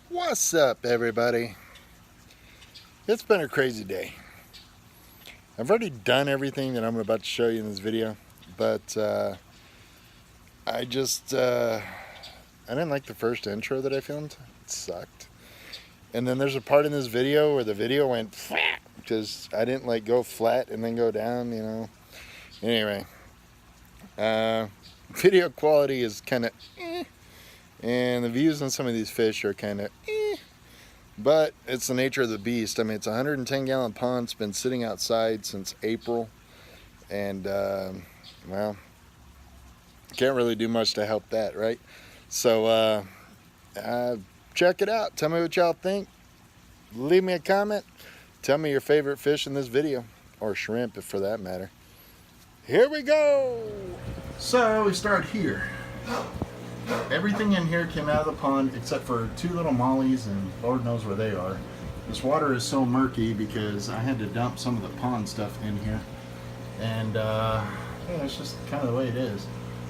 What's up, everybody? It's been a crazy day. I've already done everything that I'm about to show you in this video, but I didn't like the first intro that I filmed. It sucked. And then there's a part in this video where the video went flat because I didn't like go flat and then go down, you know. Anyway, video quality is kind of and the views on some of these fish are kind of but it's the nature of the beast. I mean, it's a 110-gallon pond. It's been sitting outside since April, and well, can't really do much to help that, right? So check it out. Tell me what y'all think. Leave me a comment. Tell me your favorite fish in this video, or shrimp, if for that matter. Here we go. So we start here. Everything in here came out of the pond except for two little mollies, and Lord knows where they are. This water is so murky because I had to dump some of the pond stuff in here, and yeah, it's just kind of the way it is.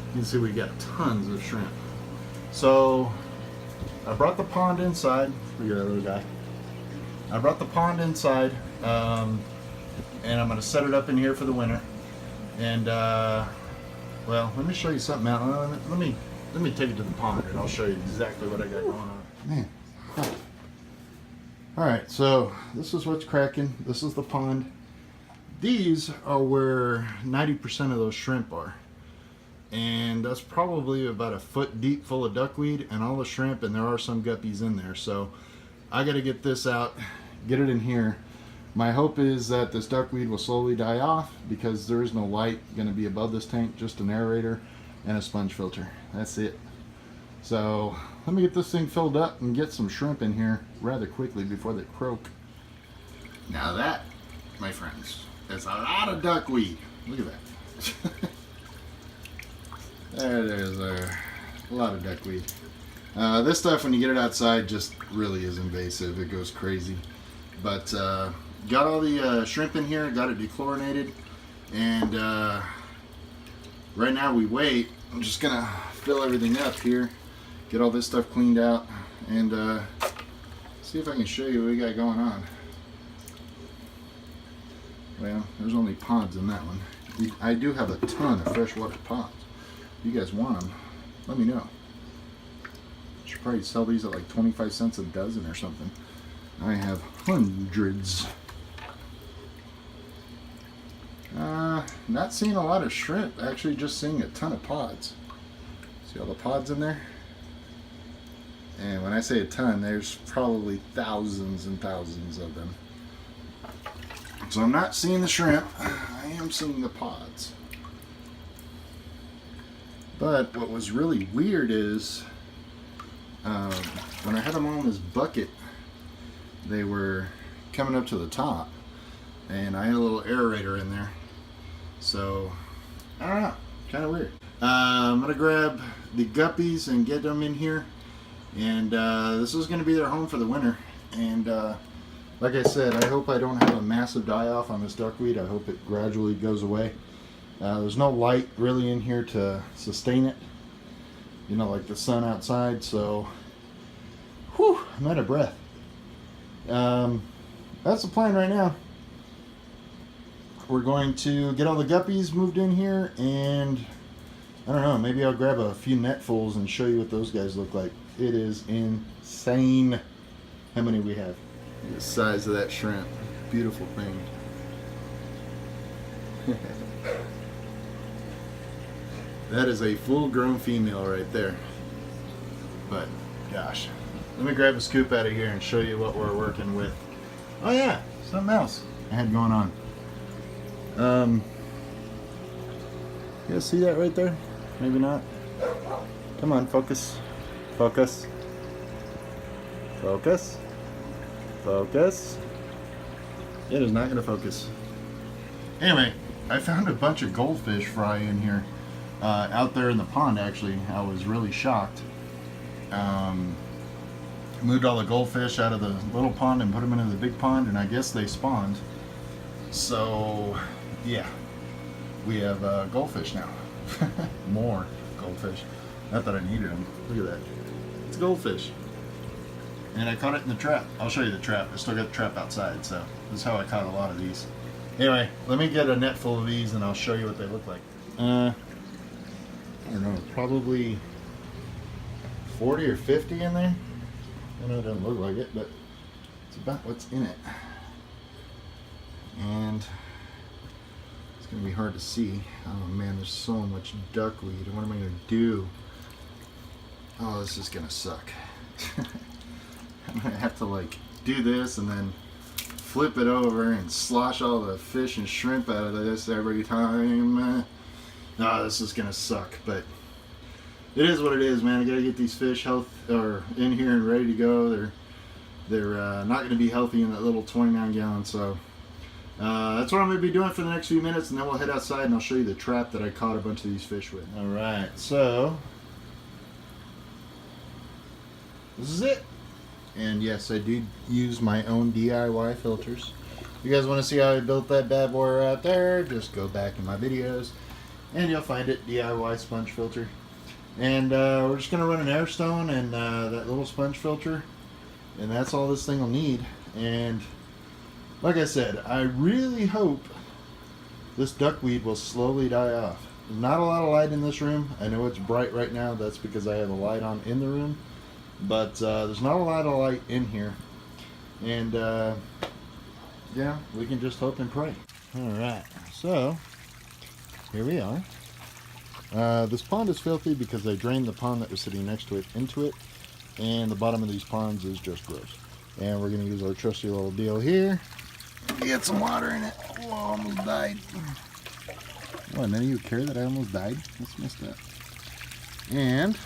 You can see we got tons of shrimp. So I brought the pond inside. Look at that little guy. I brought the pond inside, and I'm going to set it up in here for the winter. And well, let me show you something out. Let me take it to the pond and I'll show you exactly what I got going on. Man. Huh. Alright, so this is what's cracking. This is the pond. These are where 90% of those shrimp are. And that's probably about a foot deep full of duckweed and all the shrimp, and there are some guppies in there. So I got to get this out, get it in here. My hope is that this duckweed will slowly die off because there is no light going to be above this tank, just an aerator and a sponge filter. That's it. So let me get this thing filled up and get some shrimp in here rather quickly before they croak. Now that, my friends, is a lot of duckweed. Look at that. There's a lot of duckweed. This stuff, when you get it outside, just really is invasive. It goes crazy. But got all the shrimp in here, got it dechlorinated, and right now we wait. I'm just gonna fill everything up here, get all this stuff cleaned out, and see if I can show you what we got going on. Well, there's only ponds in that one. I do have a ton of freshwater ponds. If you guys want them, let me know. I should probably sell these at like 25 cents a dozen or something. I have hundreds. Not seeing a lot of shrimp, actually just seeing a ton of pods. See all the pods in there? And when I say a ton, there's probably thousands and thousands of them. So I'm not seeing the shrimp, I am seeing the pods. But what was really weird is when I had them all in this bucket, they were coming up to the top, and I had a little aerator in there. So I don't know, kind of weird. I'm gonna grab the guppies and get them in here, and this is gonna be their home for the winter. And like I said, I hope I don't have a massive die-off on this duckweed. I hope it gradually goes away. There's no light really in here to sustain it, you know, like the sun outside. So whew, I'm out of breath. That's the plan right now. We're going to get all the guppies moved in here, and I don't know, maybe I'll grab a few netfuls and show you what those guys look like. It is insane how many we have. The size of that shrimp. Beautiful thing. That is a full-grown female right there. But gosh, let me grab a scoop out of here and show you what we're working with. Oh yeah, something else I had going on. You guys see that right there? Maybe not. Come on, focus. Focus. Focus. Focus. It is not going to focus. Anyway, I found a bunch of goldfish fry in here. Out there in the pond, actually. I was really shocked. Moved all the goldfish out of the little pond and put them into the big pond, and I guess they spawned. So yeah, we have goldfish now. More goldfish. Not that I needed them. Look at that. It's goldfish. And I caught it in the trap. I'll show you the trap. I still got the trap outside, so this is how I caught a lot of these. Anyway, let me get a net full of these and I'll show you what they look like. I don't know, probably 40 or 50 in there. I know it doesn't look like it, but it's about what's in it. And it's gonna be hard to see. Oh man, there's so much duckweed. What am I gonna do? Oh, this is gonna suck. I'm gonna have to like do this and then flip it over and slosh all the fish and shrimp out of this every time. No, this is gonna suck, but it is what it is, man. I gotta get these fish in here and ready to go. They're not gonna be healthy in that little 29 gallon, so that's what I'm gonna be doing for the next few minutes, and then we'll head outside and I'll show you the trap that I caught a bunch of these fish with. All right, so this is it. And yes, I do use my own DIY filters. If you guys want to see how I built that bad boy out there, just go back in my videos and you'll find it, DIY sponge filter. And we're just going to run an air stone and that little sponge filter, and that's all this thing will need. And like I said, I really hope this duckweed will slowly die off. Not a lot of light in this room. I know it's bright right now. That's because I have a light on in the room. But there's not a lot of light in here. And yeah, we can just hope and pray. Alright, so here we are. This pond is filthy because I drained the pond that was sitting next to it into it. And the bottom of these ponds is just gross. And we're going to use our trusty little deal here. Get some water in it. Oh, I almost died. What, none of you care that I almost died? That's messed up. And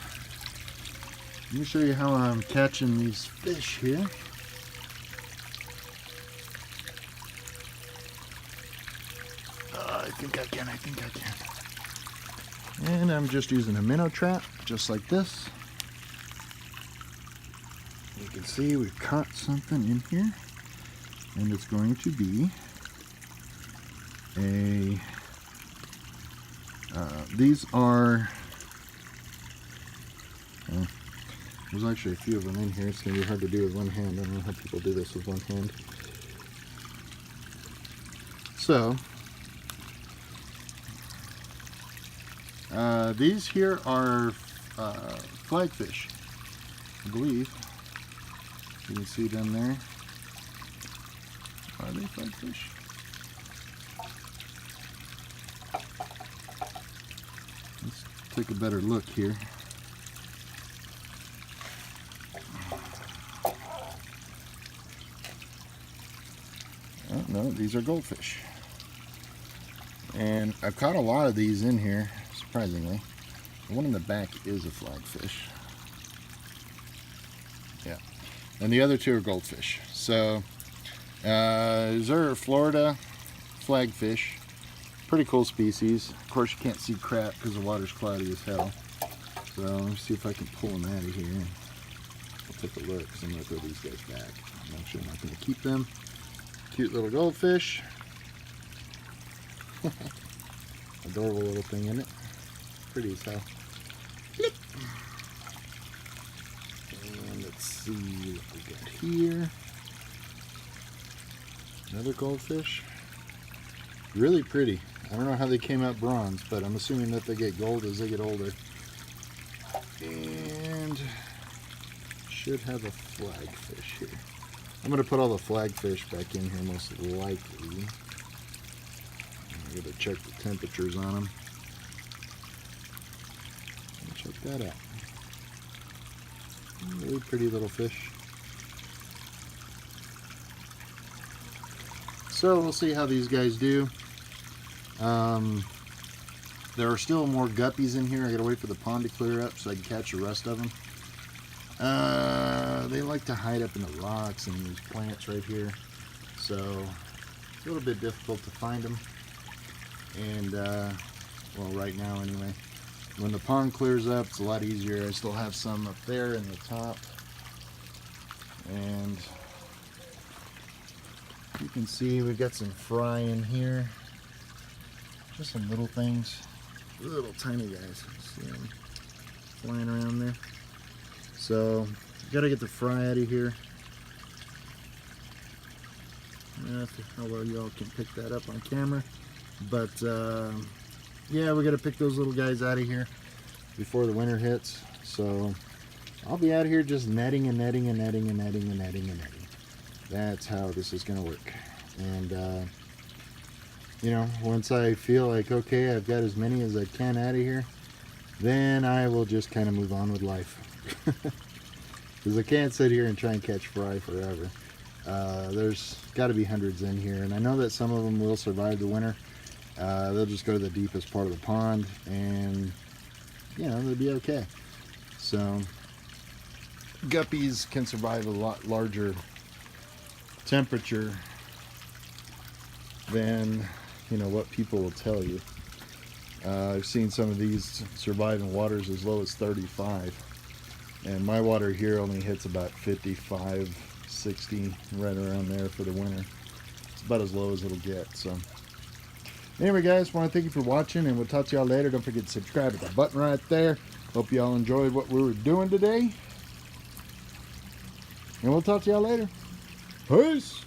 let me show you how I'm catching these fish here. I think I can. And I'm just using a minnow trap, just like this. You can see we've caught something in here. And it's going to be these are, there's actually a few of them in here. It's going to be hard to do with one hand. I don't know how people do this with one hand. So, these here are flagfish, I believe. You can see them there. Are they flagfish? Let's take a better look here. Oh, no, these are goldfish. And I've caught a lot of these in here, surprisingly. The one in the back is a flagfish. Yeah. And the other two are goldfish. So, these are Florida flagfish. Pretty cool species. Of course, you can't see crap because the water's cloudy as hell. So, let me see if I can pull them out of here. I'll take a look because I'm going to throw these guys back. I'm actually not going to keep them. Cute little goldfish. Adorable little thing in it. Pretty as hell. And let's see what we got here. Another goldfish. Really pretty. I don't know how they came out bronze, but I'm assuming that they get gold as they get older. And should have a flagfish here. I'm going to put all the flagfish back in here most likely. I'm going to check the temperatures on them. Check that out. Really pretty little fish. So we'll see how these guys do. There are still more guppies in here. I gotta wait for the pond to clear up so I can catch the rest of them. They like to hide up in the rocks and these plants right here, so it's a little bit difficult to find them. And well, right now anyway. When the pond clears up, it's a lot easier. I still have some up there in the top, and you can see we've got some fry in here. Just some little things, little tiny guys. See them flying around there. So Gotta get the fry out of here. I don't know how well y'all can pick that up on camera, but yeah, we gotta pick those little guys out of here before the winter hits. So I'll be out here just netting and netting and netting and netting and netting and netting. That's how this is gonna work. And you know, once I feel like, okay, I've got as many as I can out of here, then I will just kind of move on with life. Because I can't sit here and try and catch fry forever. There's got to be hundreds in here, and I know that some of them will survive the winter. They'll just go to the deepest part of the pond, and you know, they'll be okay. So guppies can survive a lot larger temperature than, you know, what people will tell you. I've seen some of these survive in waters as low as 35, and my water here only hits about 55, 60, right around there for the winter. It's about as low as it'll get. So anyway, guys, want to thank you for watching, and we'll talk to y'all later. Don't forget to subscribe at the button right there. Hope y'all enjoyed what we were doing today, and we'll talk to y'all later. Peace.